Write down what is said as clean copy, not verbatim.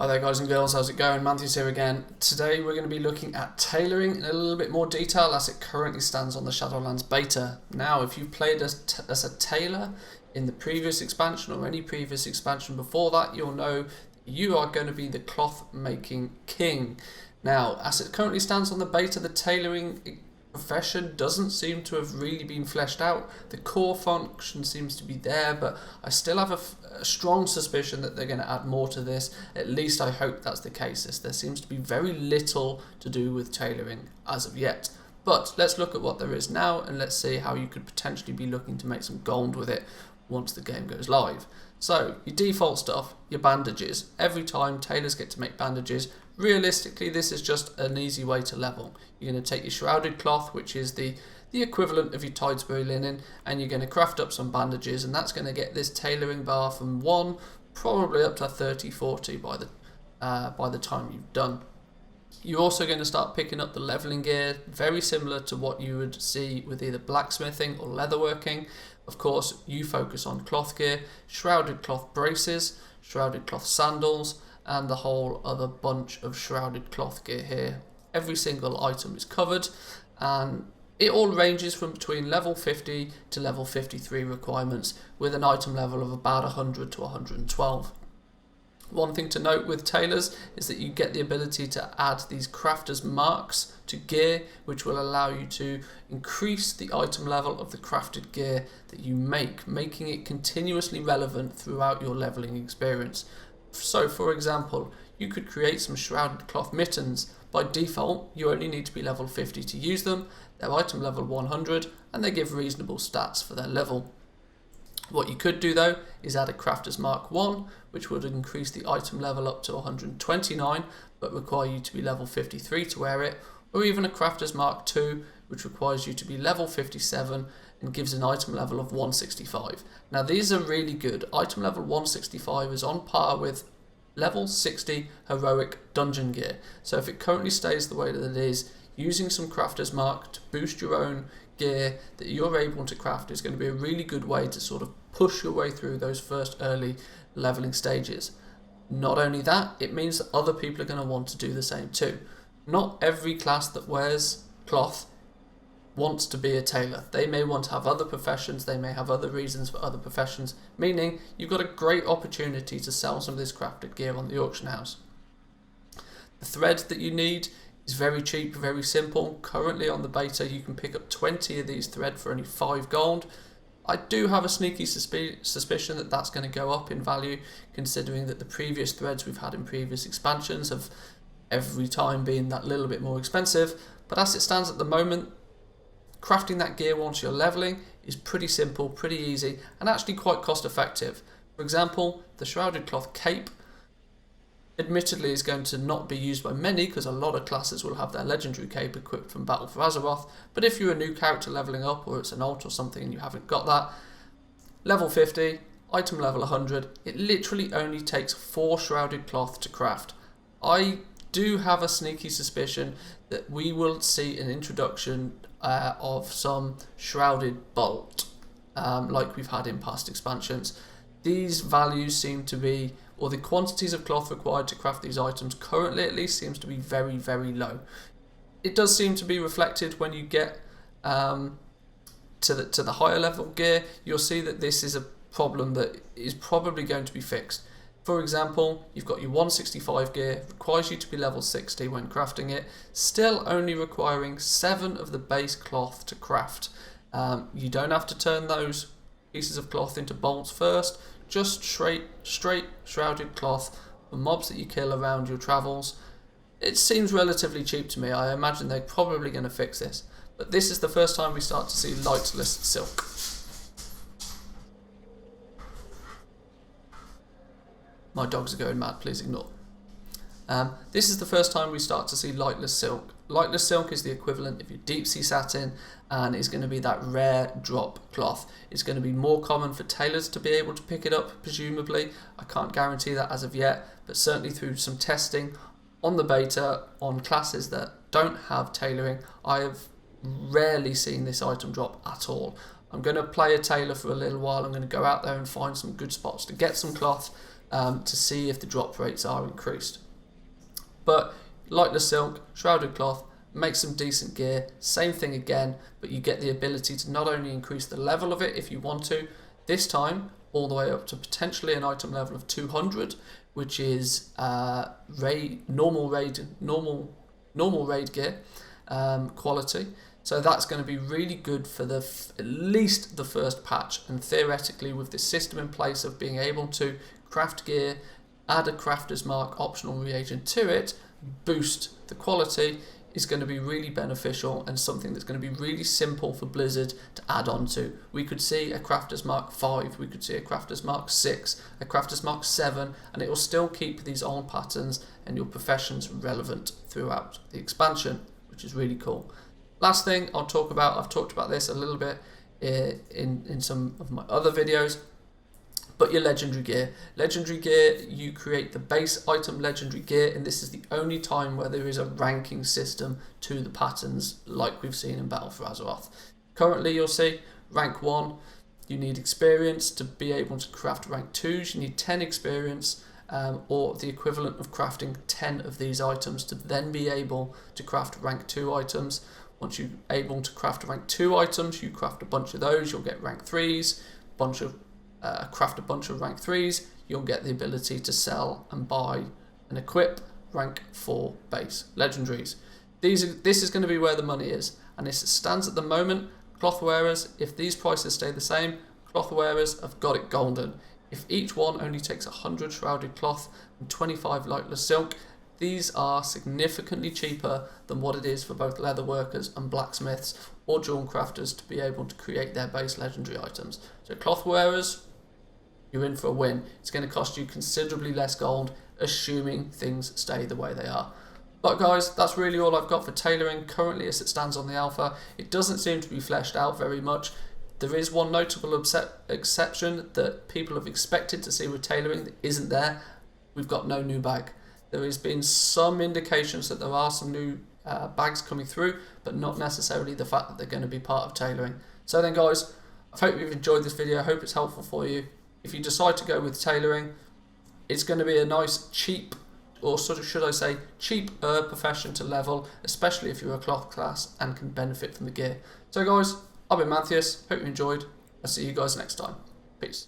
Hi there guys and girls, how's it going? Matthew's here again. Today we're going to be looking at tailoring in a little bit more detail as it currently stands on the Shadowlands beta. Now if you've played as a tailor in the previous expansion or any previous expansion before that, you'll know you are going to be the cloth making king. Now as it currently stands on the beta, the tailoring profession doesn't seem to have really been fleshed out. The core function seems to be there, but I still have a strong suspicion that they're going to add more to this. At least I hope that's the case, as there seems to be very little to do with tailoring as of yet. But let's look at what there is now, and let's see how you could potentially be looking to make some gold with it once the game goes live. So your default stuff, your bandages. Every time tailors get to make bandages. Realistically, this is just an easy way to level. You're going to take your shrouded cloth, which is the equivalent of your Tidesbury linen, and you're going to craft up some bandages, and that's going to get this tailoring bar from 1 probably up to 30, 40 by the time you've done. You're also going to start picking up the leveling gear, very similar to what you would see with either blacksmithing or leatherworking. Of course, you focus on cloth gear, shrouded cloth braces, shrouded cloth sandals, and the whole other bunch of shrouded cloth gear here. Every single item is covered, and it all ranges from between level 50 to level 53 requirements, with an item level of about 100 to 112. One thing to note with tailors is that you get the ability to add these crafter's marks to gear, which will allow you to increase the item level of the crafted gear that you make, making it continuously relevant throughout your leveling experience. So for example, you could create some shrouded cloth mittens. By default, you only need to be level 50 to use them. They're item level 100 and they give reasonable stats for their level. What you could do though is add a crafter's mark 1, which would increase the item level up to 129 but require you to be level 53 to wear it, or even a crafter's mark 2, which requires you to be level 57 and gives an item level of 165. Now these are really good. Item level 165 is on par with level 60 heroic dungeon gear. So if it currently stays the way that it is, using some crafter's mark to boost your own gear that you're able to craft is going to be a really good way to sort of push your way through those first early leveling stages. Not only that, it means that other people are going to want to do the same too. Not every class that wears cloth wants to be a tailor. They may want to have other professions, they may have other reasons for other professions, meaning you've got a great opportunity to sell some of this crafted gear on the auction house. The thread that you need is very cheap, very simple. Currently on the beta you can pick up 20 of these thread for only 5 gold. I do have a sneaky suspicion that that's going to go up in value, considering that the previous threads we've had in previous expansions have every time been that little bit more expensive, but as it stands at the moment, crafting that gear once you're leveling is pretty simple, pretty easy, and actually quite cost effective. For example, the shrouded cloth cape admittedly is going to not be used by many because a lot of classes will have their legendary cape equipped from Battle for Azeroth, but if you're a new character leveling up or it's an alt or something and you haven't got that, level 50, item level 100, it literally only takes 4 shrouded cloth to craft. I do have a sneaky suspicion that we will see an introduction of some shrouded bolt like we've had in past expansions. These values seem to be, or the quantities of cloth required to craft these items currently at least seems to be very, very low. It does seem to be reflected when you get to the higher level gear. You'll see that this is a problem that is probably going to be fixed. For example, you've got your 165 gear, requires you to be level 60 when crafting it, still only requiring 7 of the base cloth to craft. You don't have to turn those pieces of cloth into bolts first, just straight shrouded cloth for mobs that you kill around your travels. It seems relatively cheap to me. I imagine they're probably going to fix this, but this is the first time we start to see Lightless Silk. My dogs are going mad, please ignore. This is the first time we start to see Lightless Silk. Lightless Silk is the equivalent of your deep sea satin and is going to be that rare drop cloth. It's going to be more common for tailors to be able to pick it up, presumably. I can't guarantee that as of yet, but certainly through some testing on the beta on classes that don't have tailoring, I have rarely seen this item drop at all. I'm going to play a tailor for a little while. I'm going to go out there and find some good spots to get some cloth to see if the drop rates are increased. But Lightless Silk, Shrouded Cloth, make some decent gear, same thing again, but you get the ability to not only increase the level of it if you want to, this time all the way up to potentially an item level of 200, which is normal raid gear quality. So that's going to be really good for at least the first patch, and theoretically with this system in place of being able to craft gear, add a crafter's mark optional reagent to it, boost the quality, is going to be really beneficial and something that's going to be really simple for Blizzard to add on to. We could see a Crafter's Mark 5, we could see a Crafter's Mark 6, a Crafter's Mark 7, and it will still keep these old patterns and your professions relevant throughout the expansion, which is really cool. Last thing I'll talk about, I've talked about this a little bit in some of my other videos, but your legendary gear. Legendary gear, you create the base item legendary gear, and this is the only time where there is a ranking system to the patterns like we've seen in Battle for Azeroth. Currently you'll see rank 1, you need experience to be able to craft rank 2s, you need 10 experience or the equivalent of crafting 10 of these items to then be able to craft rank 2 items. Once you're able to craft rank 2 items, you craft a bunch of those, you'll get rank 3s, craft a bunch of rank 3s, you'll get the ability to sell and buy and equip rank 4 base legendaries. This is going to be where the money is, and as it stands at the moment, cloth wearers, if these prices stay the same, cloth wearers have got it golden. If each one only takes 100 shrouded cloth and 25 lightless silk, these are significantly cheaper than what it is for both leather workers and blacksmiths or jewel crafters to be able to create their base legendary items. So cloth wearers, you're in for a win. It's going to cost you considerably less gold, assuming things stay the way they are. But guys, that's really all I've got for tailoring currently as it stands on the alpha. It doesn't seem to be fleshed out very much. There is one notable exception that people have expected to see with tailoring that isn't there. We've got no new bag. There has been some indications that there are some new bags coming through, but not necessarily the fact that they're going to be part of tailoring. So then guys, I hope you've enjoyed this video. I hope it's helpful for you. If you decide to go with tailoring, it's going to be a nice cheap, or sort of should I say cheaper profession to level, especially if you're a cloth class and can benefit from the gear. So guys, I've been Matthews, hope you enjoyed. I'll see you guys next time. Peace.